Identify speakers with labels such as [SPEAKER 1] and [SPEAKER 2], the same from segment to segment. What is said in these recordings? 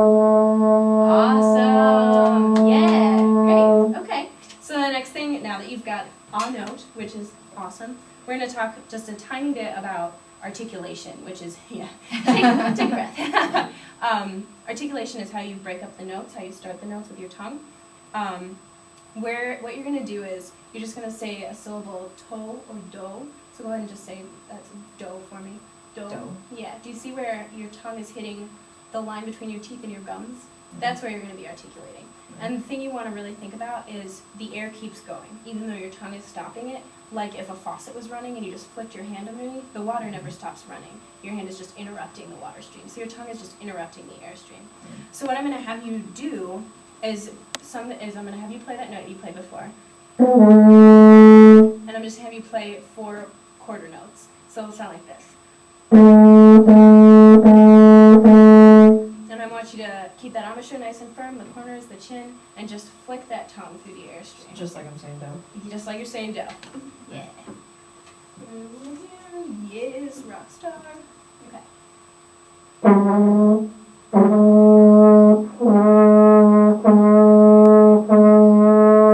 [SPEAKER 1] Awesome. Yeah, great. Okay. So the next thing, now that you've got a note, which is awesome, we're going to talk just a tiny bit about articulation, which is, yeah, take a breath. Articulation is how you break up the notes, how you start the notes with your tongue. What you're going to do is, you're just going to say a syllable to or do. So go ahead and just say, that's do for me. Do. Yeah. Do you see where your tongue is hitting the line between your teeth and your gums? That's where you're going to be articulating. And the thing you want to really think about is the air keeps going, even though your tongue is stopping it. Like if a faucet was running and you just flicked your hand underneath, the water never stops running. Your hand is just interrupting the water stream. So your tongue is just interrupting the airstream. So what I'm going to have you do is I'm going to have you play that note you played before. And I'm just going to have you play 4 quarter notes. So it'll sound like this. And I want you to keep that embouchure nice and firm, the corners, the chin, and just flick that tongue through the airstream.
[SPEAKER 2] Just like I'm saying do.
[SPEAKER 1] Just like you're saying do. Yeah. Yes, rock star. Okay.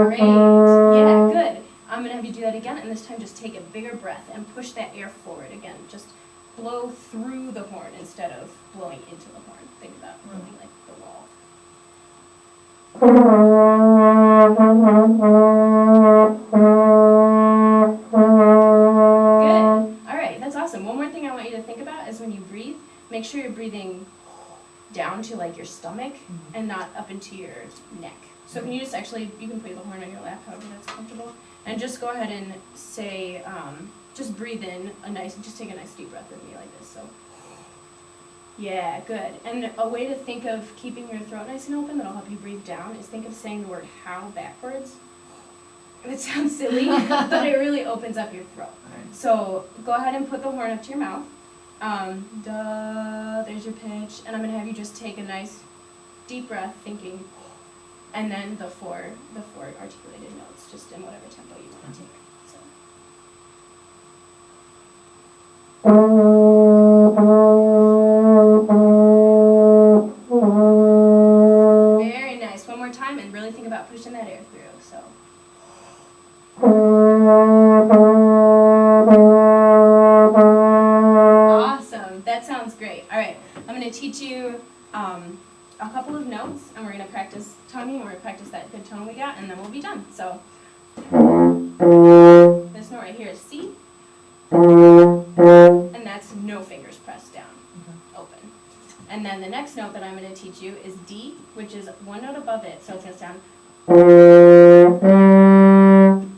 [SPEAKER 1] Great. Yeah, good. I'm going to have you do that again, and this time just take a bigger breath and push that air forward again. Just blow through the horn instead of blowing into the horn. Think about blowing like the wall. Good. All right, that's awesome. One more thing I want you to think about is when you breathe, make sure you're breathing down to like your stomach and not up into your neck. So can you just actually, you can play the horn on your lap, however that's comfortable, and just go ahead and say, just breathe in just take a nice deep breath with me like this. So, yeah, good. And a way to think of keeping your throat nice and open that'll help you breathe down is think of saying the word how backwards. It sounds silly, but it really opens up your throat.
[SPEAKER 2] Right.
[SPEAKER 1] So go ahead and put the horn up to your mouth. Duh, there's your pitch. And I'm going to have you just take a nice deep breath thinking, and then the four articulated notes, just in whatever tempo you want to take. So. Very nice. One more time, and really think about pushing that air through. So. Awesome. That sounds great. All right. I'm going to teach you a couple of notes, and we're going to practice tonguing, and we're going to practice that good tone we got, and then we'll be done. So. This note right here is C. And that's no fingers pressed down, open. And then the next note that I'm going to teach you is D, which is one note above it, so it's going to sound.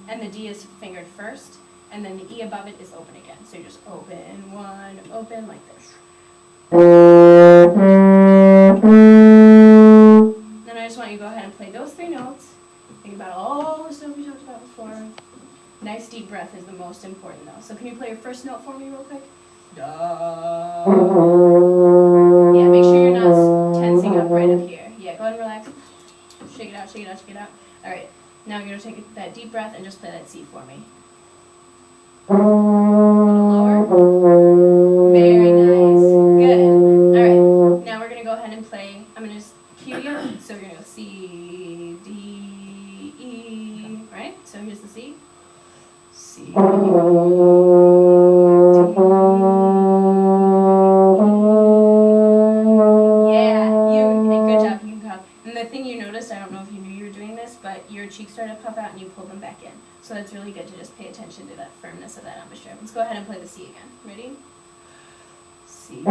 [SPEAKER 1] And the D is fingered first, and then the E above it is open again. So you just open, one, open, like this. Then I just want you to go ahead and play those 3 notes. Think about all the stuff we talked about before. Nice deep breath is the most important though. So can you play your first note for me real quick? Da. Yeah, make sure you're not tensing up right up here. Yeah, go ahead and relax. Shake it out, shake it out, shake it out. All right, now you're going to take that deep breath and just play that C for me. A little lower. Very nice. Good. All right, now we're going to go ahead and play. I'm going to just cue you. So we're going to go C, D, E, right? So here's the C. C, D, E. Yeah, good job. You can come. And the thing you noticed, I don't know if you knew you were doing this, but your cheeks started to puff out and you pulled them back in. So that's really good to just pay attention to that firmness of that embouchure. Let's go ahead and play the C again. Ready? C. D, E.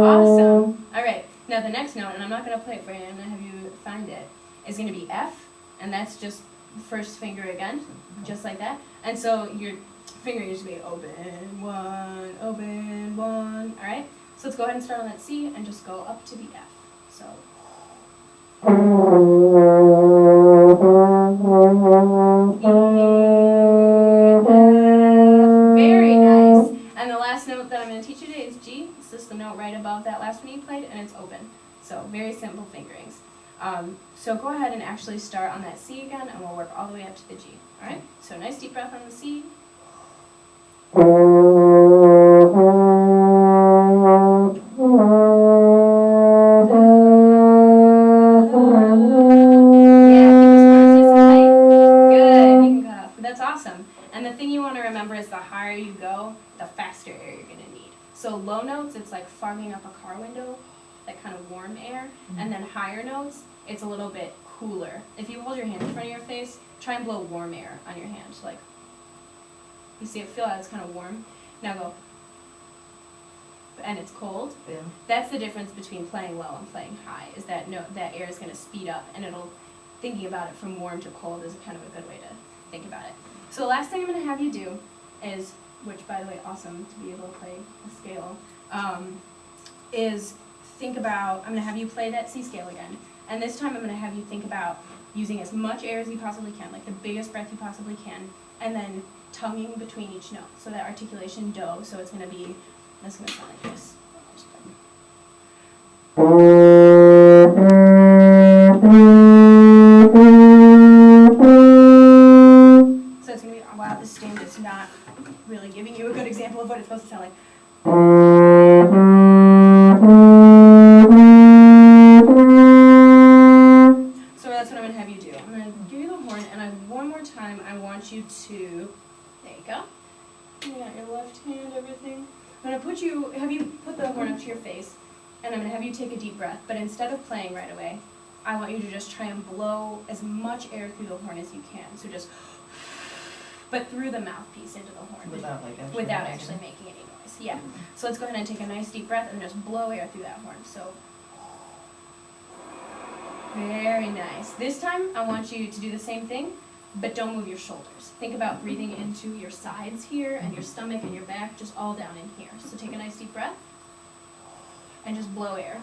[SPEAKER 1] Awesome. All right. Now the next note, and I'm not going to play it for you, I'm going to have you find it, is going to be F, and that's just first finger again, just like that. And so your finger used to be open, one, all right? So let's go ahead and start on that C and just go up to the F. So. Very nice. And the last note that I'm going to teach you today is G. It's just the note right above that last one you played, and it's open. So very simple fingerings. So go ahead and actually start on that C again, and we'll work all the way up to the G. All right? So nice deep breath on the C. That's awesome. And the thing you want to remember is the higher you go, the faster air you're going to need. So low notes, it's like fogging up a car window, that kind of warm air. And then higher notes, it's a little bit cooler. If you hold your hand in front of your face, try and blow warm air on your hand. Like, you see it, feel how it's kind of warm. Now go. And it's cold.
[SPEAKER 2] Yeah.
[SPEAKER 1] That's the difference between playing low and playing high, is that that air is going to speed up, and thinking about it from warm to cold is kind of a good way to think about it. So the last thing I'm going to have you do is, which by the way, awesome to be able to play a scale, is think about, I'm going to have you play that C scale again, and this time I'm going to have you think about using as much air as you possibly can, like the biggest breath you possibly can, and then tonguing between each note. So that articulation do, so it's going to be, that's going to sound like this. So it's going to be, wow, this stand is not really giving you a good example of what it's supposed to sound like. So that's what I'm going to have you do. I'm going to give you the horn, and one more time I want you to, there you go. You got your left hand, everything. I'm going to have you put the horn up to your face, and I'm going to have you take a deep breath, but instead of playing right away, I want you to just try and blow as much air through the horn as you can. So just, but through the mouthpiece into the horn. Without actually making any noise. Yeah. So let's go ahead and take a nice deep breath and just blow air through that horn. So, very nice. This time, I want you to do the same thing, but don't move your shoulders. Think about breathing into your sides here, and your stomach and your back, just all down in here. So take a nice deep breath, and just blow air.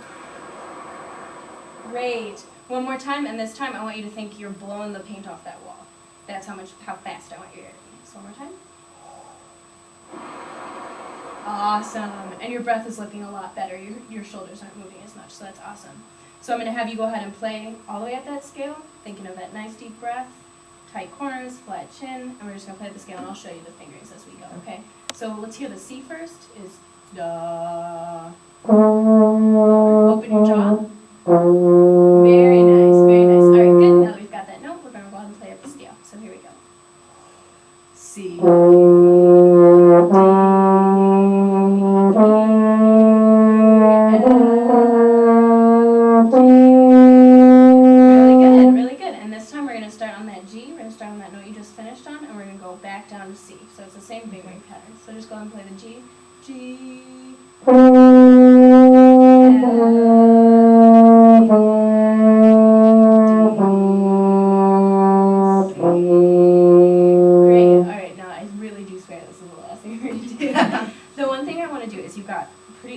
[SPEAKER 1] Great. One more time, and this time I want you to think you're blowing the paint off that wall. That's how fast I want your air to be. So one more time. Awesome. And your breath is looking a lot better. Your shoulders aren't moving as much, so that's awesome. So I'm going to have you go ahead and play all the way at that scale, thinking of that nice deep breath, tight corners, flat chin, and we're just going to play the scale, and I'll show you the fingerings as we go, okay? So let's hear the C first, is da. Open your jaw. Very nice, very nice. All right, good. Now that we've got that note, we're going to go ahead and play up the scale. So here we go. C, D, really good. And this time we're going to start on that G. We're going to start on that note you just finished on, and we're going to go back down to C. So it's the same fingering pattern. So just go ahead and play the G. G,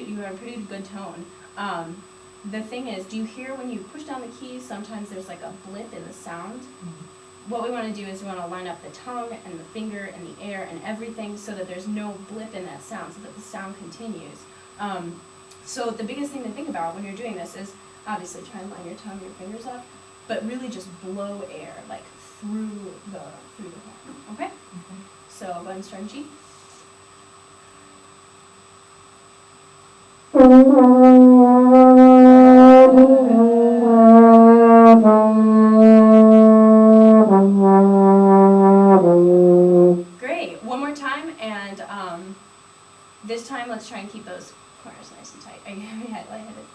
[SPEAKER 1] you got a pretty good tone. The thing is, do you hear when you push down the keys, sometimes there's like a blip in the sound? What we want to do is we want to line up the tongue and the finger and the air and everything so that there's no blip in that sound, so that the sound continues. So the biggest thing to think about when you're doing this is obviously try and line your tongue and your fingers up, but really just blow air like through the horn. Okay? So go ahead and start in G. Great. One more time, and this time let's try and keep those corners nice and tight. Are you lightheaded?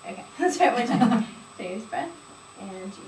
[SPEAKER 1] Okay, let's try it one time. Take a breath, and G.